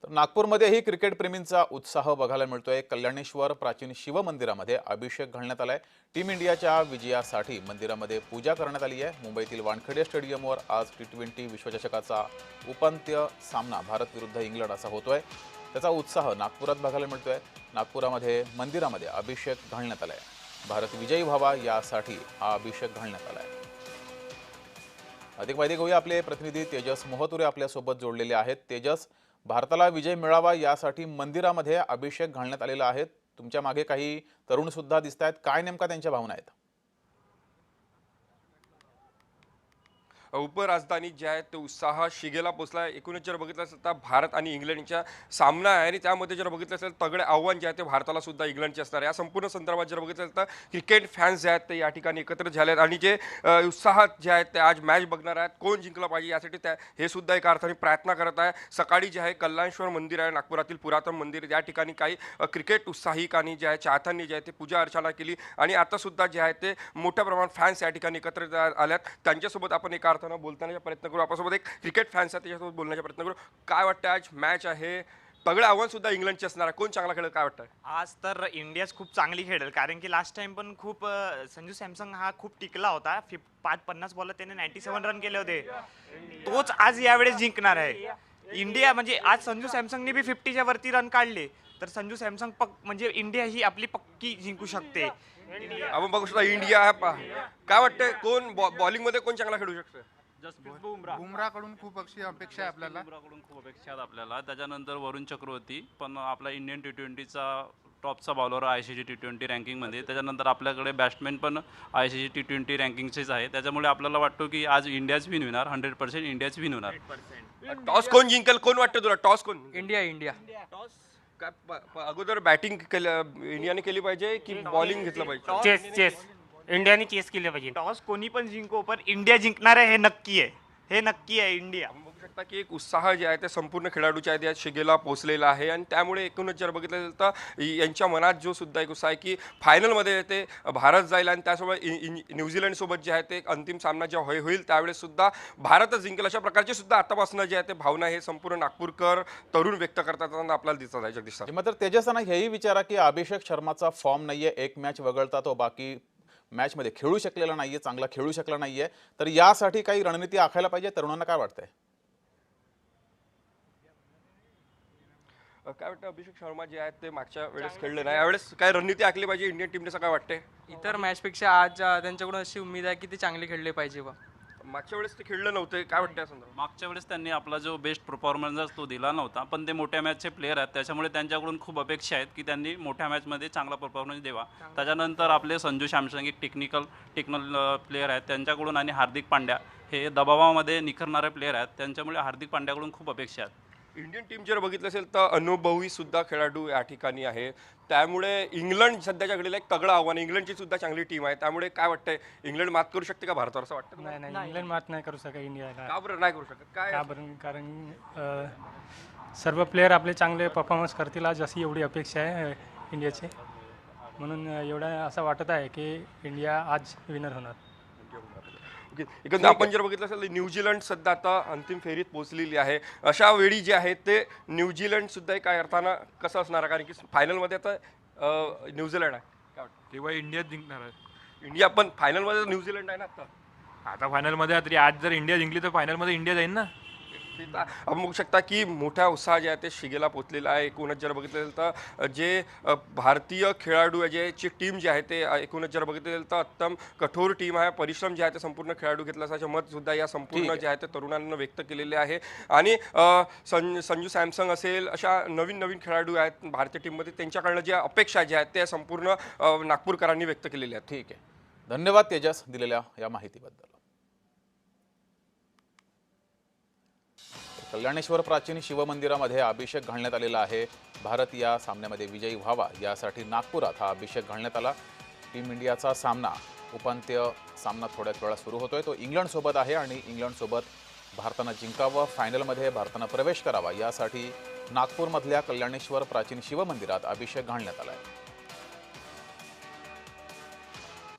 तर नागपूरमध्येही क्रिकेट प्रेमींचा उत्साह बघायला मिळतोय। कल्याणेश्वर प्राचीन शिव मंदिरामध्ये अभिषेक घालण्यात आलाय। टीम इंडियाच्या विजयासाठी मंदिरामध्ये पूजा करण्यात आली आहे। मुंबईतील वानखेडे स्टेडियमवर आज टी20 विश्वचषकाचा उपांत्य सामना भारत विरुद्ध इंग्लंड असा होतोय। त्याचा उत्साह नागपुरात बघायला मिळतोय। नागपुरामध्ये मंदिरामध्ये अभिषेक घालण्यात आलाय। भारत विजयी व्हावा यासाठी हा अभिषेक घालण्यात आलाय। अधिक माहिती घेऊया, आपले प्रतिनिधी तेजस मोहतुरे आपल्या सोबत जोडलेले आहेत। तेजस, भारताला विजय मिळावा यासाठी मंदिरामध्ये अभिषेक घालण्यात आलेला आहे। तुमच्या मागे काही तरुण सुद्धा दिसतायत, काय नेमका त्यांच्या भावना आहेत? उपराजधानी जे आहे ते उत्साह शिगेला पोचला। एकूणच जर बघितलं असेल तर भारत आणि इंग्लंडच्या सामना आहे आणि त्यामध्ये जर बघितलं असेल तगडे आव्हान जे आहे ते भारताला सुद्धा इंग्लंडचे असणार आहे। या संपूर्ण संदर्भात जर बघितलं असेल तर क्रिकेट फॅन्स जे आहेत ते या ठिकाणी एकत्र झाले आहेत आणि जे उत्साहात जे आहेत ते आज मॅच बघणार आहेत, कोण जिंकलं पाहिजे यासाठी हे सुद्धा एका अर्थाने प्रयत्न करत आहे। सकाळी जे आहे कल्याणेश्वर मंदिर आहे नागपुरातील पुरातन मंदिर, या ठिकाणी काही क्रिकेट उत्साहिकांनी जे आहे चाहत्यांनी जे आहे ते पूजा अर्चना केली आणि आता सुद्धा जे आहे ते मोठ्या प्रमाणात फॅन्स या ठिकाणी एकत्र आल्यात। त्यांच्यासोबत आपण एका अर्थानं बोलताना प्रयत्न करू। आपल्यासोबत एक क्रिकेट फॅन्स आहे, त्याच्यासोबत बोलण्याचा प्रयत्न करू। काय वाटतं, आज मॅच आहे, तगडं आव्हान सुद्धा इंग्लंडचे असणार आहे, कोण चांगला खेळेल काय वाटतं? आज तर इंडियाच खूप चांगली खेळेल, कारण की लास्ट टाइम पण खूप संजू सॅमसंग हा खूप टिकला होता। 50 बॉलला त्याने 97 रन केले होते। तोच आज यावेळेस जिंकणार आहे। इंडिया म्हणजे आज संजू सॅमसंगने बी 50च्या वरती रन काढले, तर संजू सॅमसंग म्हणजे इंडिया ही आपली पक्की जिंकू शकते। आपण बघू शकता इंडिया काय वाटतंय, कोण बॉलिंग मध्ये कोण चांगला खेळू शकतो? बुमराकडून खूप अपेक्षा आहे आपल्याला। त्याच्यानंतर वरुण चक्रवर्ती पण आपला इंडियन टी20चा टॉपचा बॉलर ICC टी20 रँकिंगमध्ये। त्याच्यानंतर आपल्याकडे बॅट्समॅन पण ICC टी20 रँकिंगचेच आहे। त्याच्यामुळे आपल्याला वाटतो की आज इंडियाच विन होणार, 100% इंडियाच विन होणार। टॉस कोण जिंकेल, कोण वाटतं तुला? टॉस कोण? इंडिया अगोदर बॅटिंग इंडियाने केली पाहिजे की बॉलिंग घेतलं पाहिजे? चेस इंडियाने चेस केले पाहिजे। टॉस कोणी पण जिंको, पण इंडिया जिंकणार आहे, हे नक्की आहे, हे नक्की आहे इंडिया। आपण बघू शकता की एक उत्साह जे आहे ते संपूर्ण खेळाडूच्या आहे त्या शिगेला पोहोचलेला आहे आणि त्यामुळे एकूणच जर बघितलं तर यांच्या मनात जो सुद्धा एक उत्साह आहे की फायनलमध्ये ते भारत जाईल आणि त्यासोबत न्यूझीलंडसोबत जे आहे ते अंतिम सामना जेव्हा होईल त्यावेळेस सुद्धा भारतच जिंकेल, अशा प्रकारचे सुद्धा आतापासून जे आहे ते भावना हे संपूर्ण नागपूरकर तरुण व्यक्त करतात आपल्याला दिसत आहे। जगदीश सर, मात्र तेजसांना हेही विचारा की अभिषेक शर्माचा फॉर्म नाहीये, एक मॅच वगळता तो बाकी मॅच मध्ये खेळू शकलेला नाहीये, चांगला खेळू शकला नाहीये, तर यासाठी काही रणनीती आखायला पाहिजे। तरुणांना काय वाटतंय? काय वाटतं, अभिषेक शर्मा जे आहेत ते मागच्या वेळेस खेळले नाही, यावेळेस काय रणनीती आखली पाहिजे इंडियन टीमने, असं काय वाटतंय? इतर मॅचपेक्षा आज त्यांच्याकडून अशी उमेद आहे की ते चांगले खेळले पाहिजे बा। मागच्या वेळेस ते खेळलं नव्हतं, काय वाटतं या संदर्भात? मागच्या वेळेस त्यांनी आपला जो बेस्ट परफॉर्मन्स तो दिला नव्हता, पण ते मोठ्या मॅचचे प्लेयर आहेत, त्याच्यामुळे त्यांच्याकडून खूप अपेक्षा आहेत की त्यांनी मोठ्या मॅचमध्ये चांगला परफॉर्मन्स द्यावा। त्याच्यानंतर आपले संजू सॅमसंग एक टेक्निकल प्लेयर आहेत त्यांच्याकडून, आणि हार्दिक पांड्या हे दबावामध्ये निखरणारे प्लेयर आहेत, त्यांच्यामुळे हार्दिक पांड्याकडून खूप अपेक्षा आहेत। इंडियन टीम जर बघितलं असेल तर अनुभवी सुद्धा खेळाडू या ठिकाणी आहे, त्यामुळे इंग्लंड सध्याच्या घडीला एक तगडं आव्हान, इंग्लंडची सुद्धा चांगली टीम आहे, त्यामुळे काय वाटतंय, इंग्लंड मात करू शकते का भारतावर, असं वाटतं? नाही, इंग्लंड मात नाही करू शकत इंडियाला। का बरं नाही करू शकत? काय का बरं? कारण सर्व प्लेयर आपले चांगले परफॉर्मन्स करतील आज, अशी एवढी अपेक्षा आहे इंडियाची। म्हणून एवढं असं वाटत आहे की इंडिया आज विनर होणार। एकंदर आपण जर बघितलं असेल न्यूझीलंड सध्या आता अंतिम फेरीत पोहोचलेली आहे। अशा वेळी जे आहे ते न्यूझीलंड सुद्धा काय अर्थानं कसं असणार आहे, कारण की फायनलमध्ये आता न्यूझीलंड आहे, काय वाटतं? तेव्हा इंडिया जिंकणार आहे। इंडिया पण फायनलमध्ये न्यूझीलंड आहे ना आता फायनलमध्ये, तरी आज जर इंडिया जिंकली तर फायनलमध्ये इंडिया जाईल ना। आपण बघू शकता की मोठ्या उत्साह जे आहे ते शिगेला पोचलेला आहे। एकूणच जर बघितलं तर जे भारतीय खेळाडू जे टीम जे आहे ते एकूणच जर बघितलं तर उत्तम कठोर टीम आहे, परिश्रम जे आहे ते संपूर्ण खेळाडू घेतला असल्याचे मत सुद्धा या संपूर्ण जे आहे ते तरुणांना व्यक्त केलेले आहे। आणि संजू सॅमसंग असेल, अशा नवीन खेळाडू आहेत भारतीय टीममध्ये, त्यांच्याकडनं ज्या अपेक्षा ज्या आहेत त्या संपूर्ण नागपूरकरांनी व्यक्त केलेल्या आहेत। ठीक आहे, धन्यवाद तेजस दिलेल्या या माहितीबद्दल। कल्याणेश्वर प्राचीन शिव मंदिरामध्ये अभिषेक घालण्यात आलेला आहे। भारत या सामन्यामध्ये विजयी व्हावा यासाठी नागपुरात हा अभिषेक घालण्यात आला। टीम इंडियाचा सामना, उपांत्य सामना थोड्याच वेळा सुरू होतोय। तो इंग्लंड सोबत आहे आणि इंग्लंड सोबत भारतानं जिंकावं, फायनलमध्ये भारतानं प्रवेश करावा यासाठी नागपूरमधल्या कल्याणेश्वर प्राचीन शिव मंदिरात अभिषेक घालण्यात आला आहे।